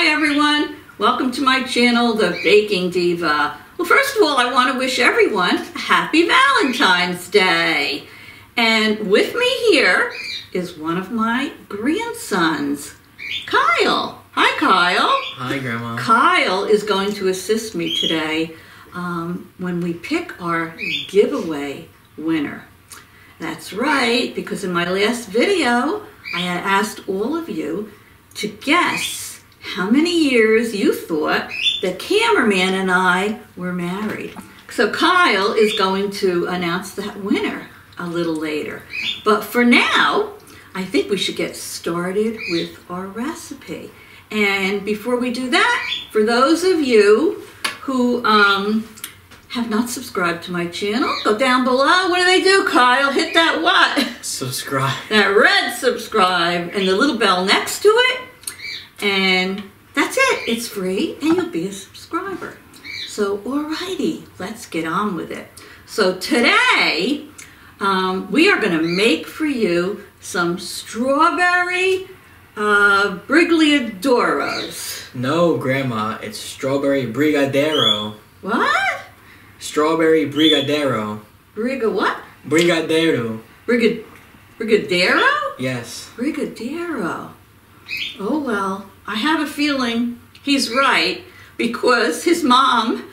Hi everyone, welcome to my channel, The Baking Diva. Well, first of all, I want to wish everyone a happy Valentine's Day. And with me here is one of my grandsons, Kyle. Hi, Kyle. Hi, Grandma. Kyle is going to assist me today when we pick our giveaway winner. That's right, because in my last video, I had asked all of you to guess how many years you thought the cameraman and I were married. So Kyle is going to announce that winner a little later. But for now, I think we should get started with our recipe. And before we do that, for those of you who have not subscribed to my channel, go down below. What do they do, Kyle? Hit that what? Subscribe. That red subscribe and the little bell next to it. And that's it. It's free and you'll be a subscriber. So, alrighty, let's get on with it. So today, we are going to make for you some strawberry Brigadeiros. No, Grandma, it's strawberry Brigadeiro. What? Strawberry Brigadeiro. What? Brigadeiro. Brigadeiro? Yes. Brigadeiro. Oh, well, I have a feeling he's right because his mom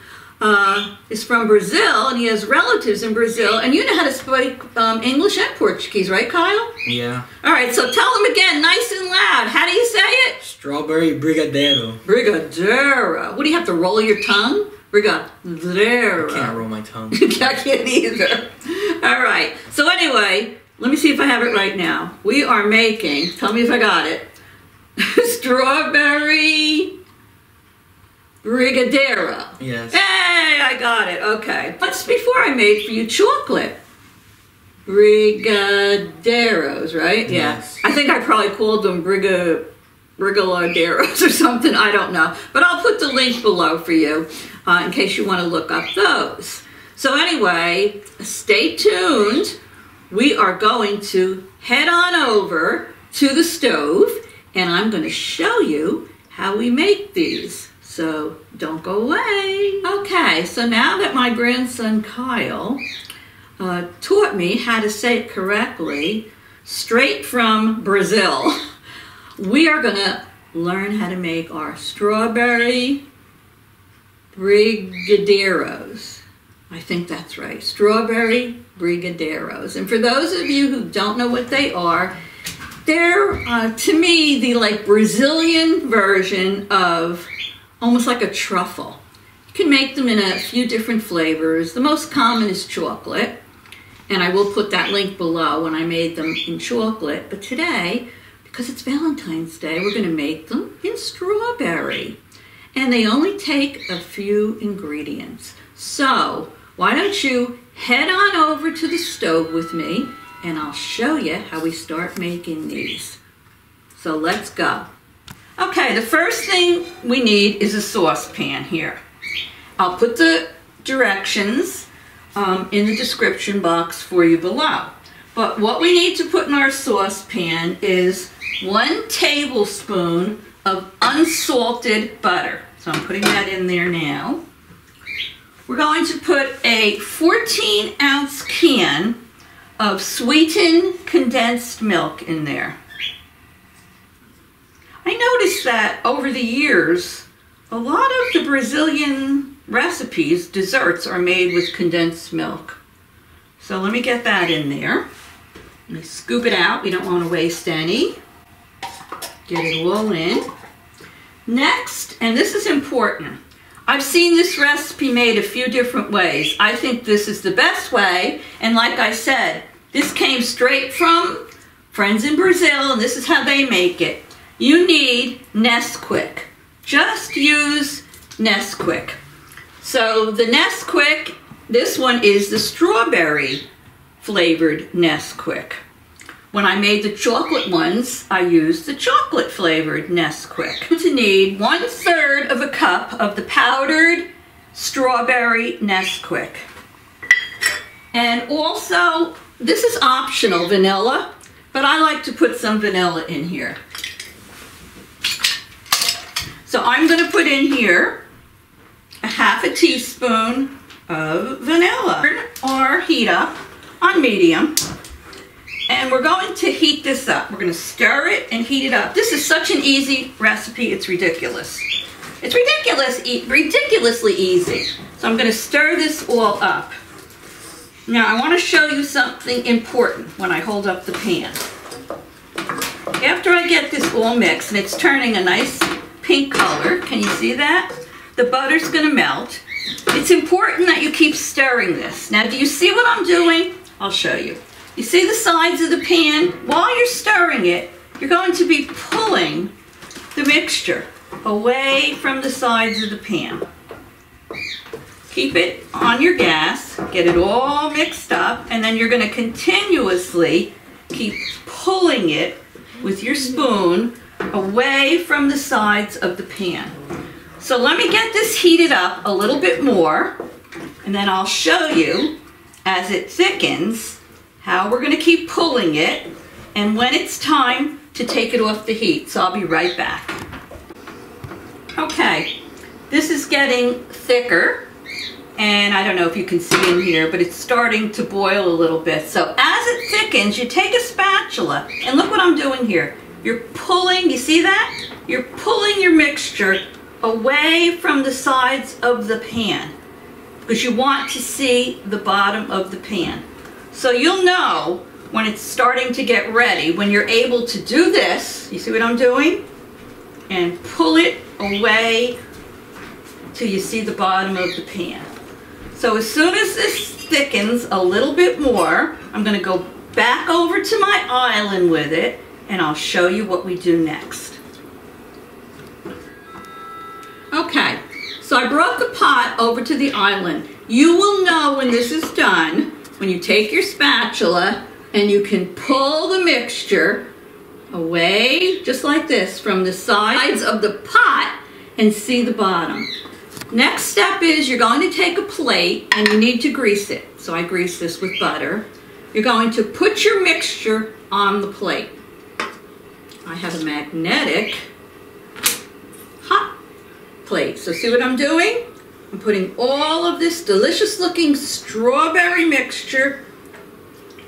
is from Brazil and he has relatives in Brazil. And you know how to speak English and Portuguese, right, Kyle? Yeah. All right, so tell him again nice and loud. How do you say it? Strawberry Brigadeiro. Brigadeiro. What, do you have to roll your tongue? Brigadeiro. I can't roll my tongue. I can't either. All right, so anyway, let me see if I have it right now. We are making, tell me if I got it, strawberry Brigadeiro. Yes. Hey, I got it. Okay. What's before I made for you chocolate Brigadeiros, right? Yes. Yeah. I think I probably called them Brigadeiros or something. I don't know. But I'll put the link below for you in case you want to look up those. So anyway, stay tuned. We are going to head on over to the stove and I'm going to show you how we make these. So don't go away. Okay, so now that my grandson Kyle taught me how to say it correctly, straight from Brazil, we are going to learn how to make our strawberry Brigadeiros. I think that's right, strawberry Brigadeiros. And for those of you who don't know what they are, they're, to me, the Brazilian version of almost like a truffle. You can make them in a few different flavors. The most common is chocolate, and I will put that link below when I made them in chocolate. But today, because it's Valentine's Day, we're going to make them in strawberry. And they only take a few ingredients. So, why don't you head on over to the stove with me, and I'll show you how we start making these. So let's go. Okay, the first thing we need is a saucepan here. I'll put the directions in the description box for you below. But what we need to put in our saucepan is 1 tablespoon of unsalted butter. So I'm putting that in there now. We're going to put a 14-ounce can of sweetened condensed milk in there. I noticed that over the years, a lot of the Brazilian recipes, desserts, are made with condensed milk. So let me get that in there. Let me scoop it out. We don't want to waste any. Get it all in. Next, and this is important, I've seen this recipe made a few different ways. I think this is the best way, and like I said, this came straight from friends in Brazil, and this is how they make it. You need Nesquick. Just use Nesquick. So the Nesquick, this one is the strawberry flavored Nesquick. When I made the chocolate ones, I used the chocolate flavored Nesquick. You need 1/3 of a cup of the powdered strawberry Nesquick. And also, this is optional, vanilla, but I like to put some vanilla in here. So I'm going to put in here a half a teaspoon of vanilla or heat up on medium. And we're going to heat this up. We're going to stir it and heat it up. This is such an easy recipe, it's ridiculous. It's ridiculously easy. So I'm going to stir this all up. Now I want to show you something important when I hold up the pan. After I get this all mixed and it's turning a nice pink color, can you see that? The butter's going to melt. It's important that you keep stirring this. Now, do you see what I'm doing? I'll show you. You see the sides of the pan? While you're stirring it, you're going to be pulling the mixture away from the sides of the pan. Keep it on your gas, get it all mixed up, and then you're going to continuously keep pulling it with your spoon away from the sides of the pan. So let me get this heated up a little bit more, and then I'll show you as it thickens how we're going to keep pulling it and when it's time to take it off the heat. So I'll be right back. Okay, this is getting thicker, and I don't know if you can see in here, but it's starting to boil a little bit. So as it thickens, you take a spatula, and look what I'm doing here. You're pulling, you see that? You're pulling your mixture away from the sides of the pan because you want to see the bottom of the pan. So you'll know when it's starting to get ready, when you're able to do this, you see what I'm doing? And pull it away till you see the bottom of the pan. So as soon as this thickens a little bit more, I'm going to go back over to my island with it, and I'll show you what we do next. Okay, so I brought the pot over to the island. You will know when this is done, when you take your spatula and you can pull the mixture away, just like this, from the sides of the pot and see the bottom. Next step is you're going to take a plate and you need to grease it. So I grease this with butter. You're going to put your mixture on the plate. I have a magnetic hot plate. So see what I'm doing? I'm putting all of this delicious looking strawberry mixture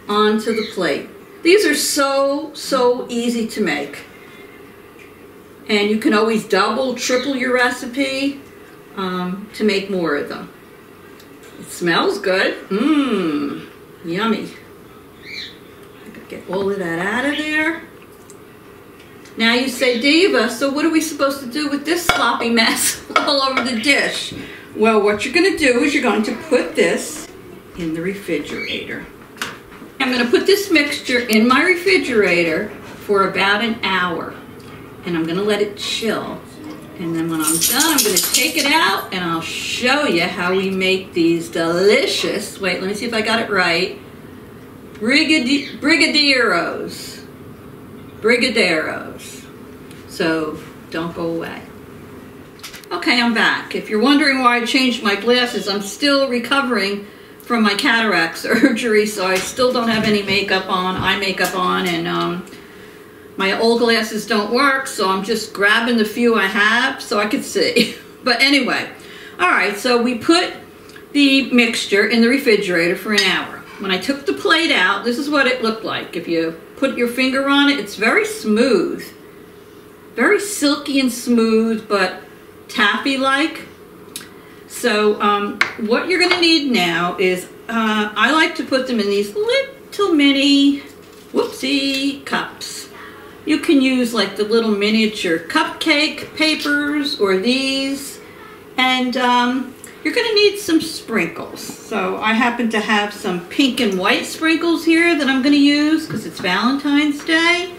onto the plate. These are so easy to make. And you can always double, triple your recipe to make more of them. It smells good. Mmm, yummy. I could get all of that out of there. Now you say, Diva, so what are we supposed to do with this sloppy mess all over the dish? Well, what you're going to do is you're going to put this in the refrigerator. I'm going to put this mixture in my refrigerator for about an hour. And I'm going to let it chill. And then when I'm done, I'm going to take it out and I'll show you how we make these delicious, wait, let me see if I got it right, Brigadeiros. Brigadeiros. So don't go away. Okay, I'm back. If you're wondering why I changed my glasses, I'm still recovering from my cataract surgery, so I still don't have any makeup on, eye makeup on, and my old glasses don't work, so I'm just grabbing the few I have so I could see. But anyway, all right, so we put the mixture in the refrigerator for an hour. When I took the plate out, this is what it looked like. If you put your finger on it, it's very smooth. Very silky and smooth, but taffy-like. So what you're going to need now is, I like to put them in these little mini, whoopsie, cups. You can use like the little miniature cupcake papers or these. And you're going to need some sprinkles. So I happen to have some pink and white sprinkles here that I'm going to use because it's Valentine's Day.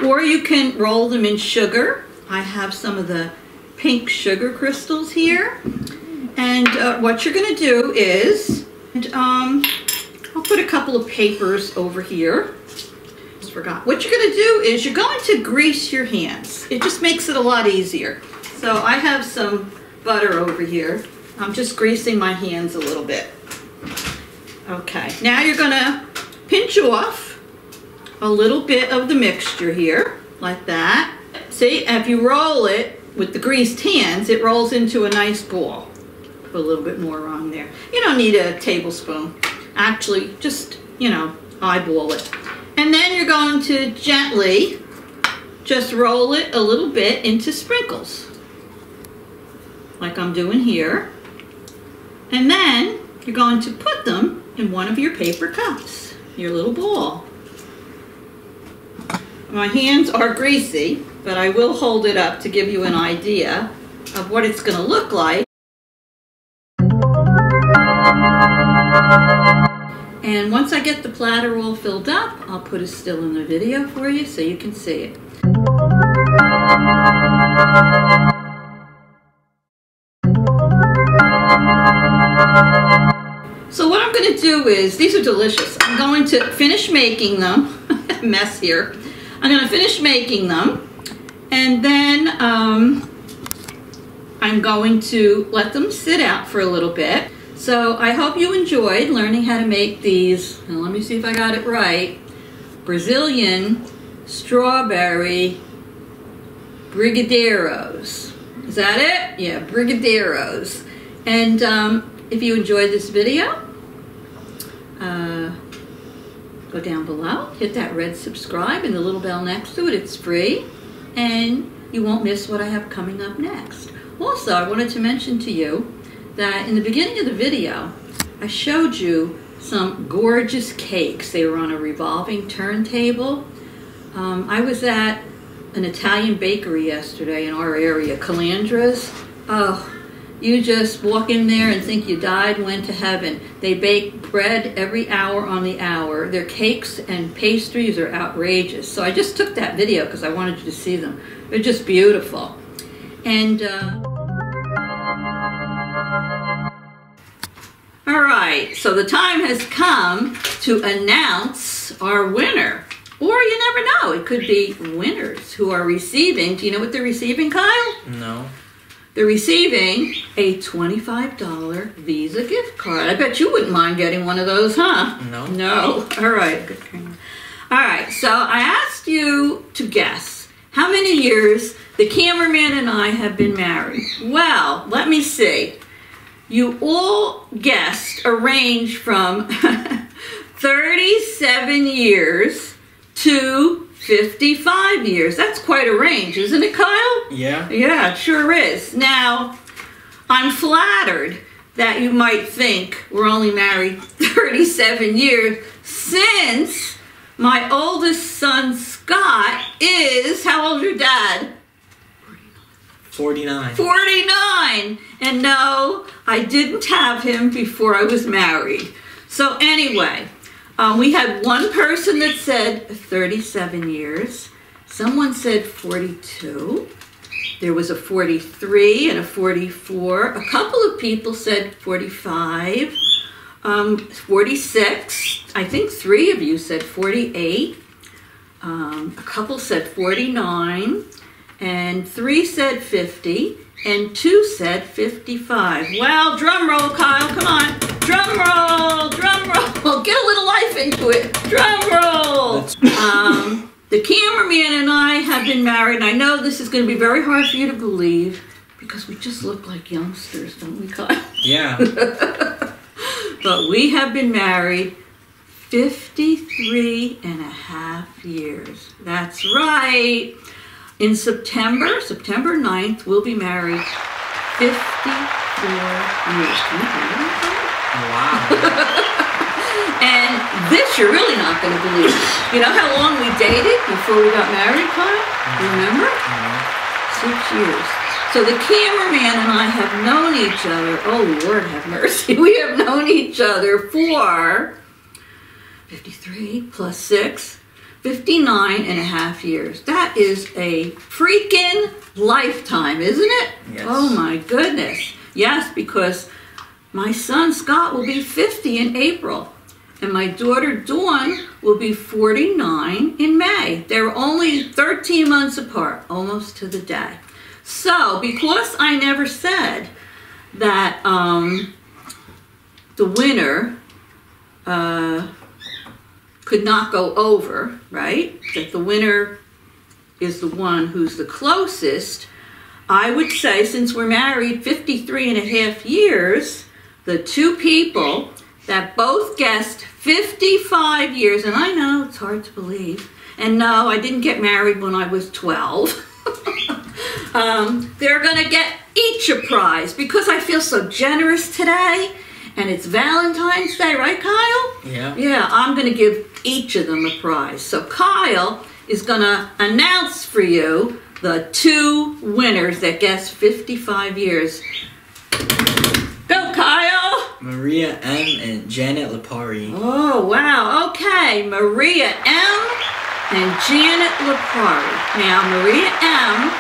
Or you can roll them in sugar. I have some of the pink sugar crystals here. And what you're going to do is, I'll put a couple of papers over here. Just forgot. What you're going to do is you're going to grease your hands. It just makes it a lot easier. So I have some butter over here. I'm just greasing my hands a little bit. Okay, now you're going to pinch off a little bit of the mixture here, like that. See, if you roll it, with the greased hands, it rolls into a nice ball. Put a little bit more on there. You don't need a tablespoon. Actually, just, you know, eyeball it. And then you're going to gently just roll it a little bit into sprinkles, like I'm doing here. And then you're going to put them in one of your paper cups, your little ball. My hands are greasy, but I will hold it up to give you an idea of what it's going to look like. And once I get the platter all filled up, I'll put a still in the video for you so you can see it. So what I'm going to do is, these are delicious. I'm going to finish making them. Mess here. I'm going to finish making them, and then I'm going to let them sit out for a little bit. So I hope you enjoyed learning how to make these, and let me see if I got it right, Brazilian strawberry brigadeiros. Is that it? Yeah, brigadeiros. And if you enjoyed this video, go down below, hit that red subscribe and the little bell next to it. It's free, and you won't miss what I have coming up next. Also, I wanted to mention to you that in the beginning of the video, I showed you some gorgeous cakes. They were on a revolving turntable. I was at an Italian bakery yesterday in our area, Calandra's. Oh, you just walk in there and think you died and went to heaven. They bake bread every hour on the hour. Their cakes and pastries are outrageous. So I just took that video because I wanted you to see them. They're just beautiful. And all right, so the time has come to announce our winner. Or you never know, it could be winners who are receiving. Do you know what they're receiving, Kyle? No. They're receiving a $25 Visa gift card. I bet you wouldn't mind getting one of those, huh? No. No. All right. Good. All right. So I asked you to guess how many years the cameraman and I have been married. Well, let me see. You all guessed a range from 37 years to 55 years. That's quite a range, isn't it, Kyle? Yeah. Yeah, it sure is. Now, I'm flattered that you might think we're only married 37 years since my oldest son, Scott, is, how old's your dad? 49. 49! And no, I didn't have him before I was married. So anyway, we had one person that said 37 years. Someone said 42. There was a 43 and a 44. A couple of people said 45. 46. I think 3 of you said 48. A couple said 49. And 3 said 50. And 2 said 55. Well, drum roll, Kyle. Come on. Drum roll. Drum roll. Get a little life into it. Drum roll. The cameraman and I have been married. And I know this is going to be very hard for you to believe because we just look like youngsters, don't we, Kyle? Yeah. But we have been married 53 and a half years. That's right. In September 9th, we'll be married 54 years. Can you believe that? Wow. And this you're really not going to believe. You know how long we dated before we got married, Kyle? Remember? 6 years. So the cameraman and I have known each other, oh Lord have mercy, we have known each other for 53 plus 6, 59 and a half years. That is a freaking lifetime, isn't it? Yes. Oh my goodness. Yes, because my son Scott will be 50 in April. And my daughter Dawn will be 49 in May. They're only 13 months apart, almost to the day. So, because I never said that the winner could not go over, right? That the winner is the one who's the closest. I would say, since we're married 53.5 years, the two people that both guessed 55 years, and I know it's hard to believe, and no, I didn't get married when I was 12. They're going to get each a prize because I feel so generous today, and it's Valentine's Day, right, Kyle? Yeah. Yeah, I'm going to give each of them a prize. So Kyle is going to announce for you the two winners that guessed 55 years. Go, Kyle! Maria M. and Janet Lipari. Oh, wow. Okay, Maria M. and Janet Lipari. Now, Maria M.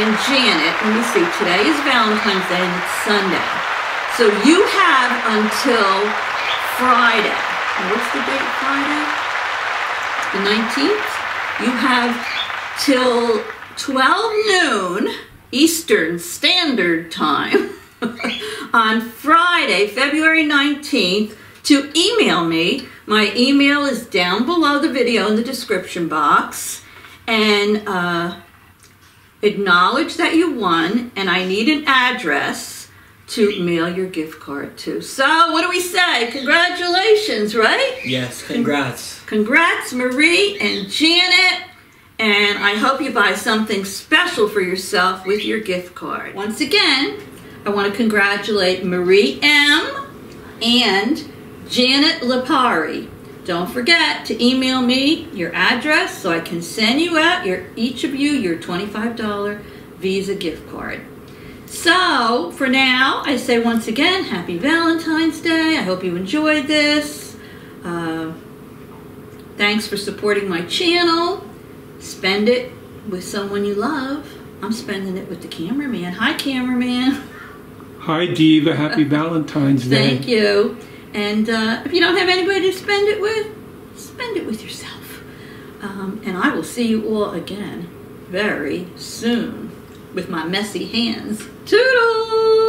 and Janet, let me see, today is Valentine's Day and it's Sunday. So you have until Friday. Now, what's the date Friday? The 19th? You have till 12 noon Eastern Standard Time on Friday, February 19th, to email me. My email is down below the video in the description box. And acknowledge that you won, and I need an address to mail your gift card to. So, what do we say? Congratulations, right? Yes, congrats. Congrats, Marie and Janet. And I hope you buy something special for yourself with your gift card. Once again, I want to congratulate Marie M. and Janet Lipari. Don't forget to email me your address so I can send you out, each of you, your $25 Visa gift card. So, for now, I say once again, Happy Valentine's Day. I hope you enjoyed this. Thanks for supporting my channel. Spend it with someone you love. I'm spending it with the cameraman. Hi, cameraman. Hi, Diva. Happy Valentine's Day. Thank you. And if you don't have anybody to spend it with yourself. And I will see you all again very soon with my messy hands. Toodles!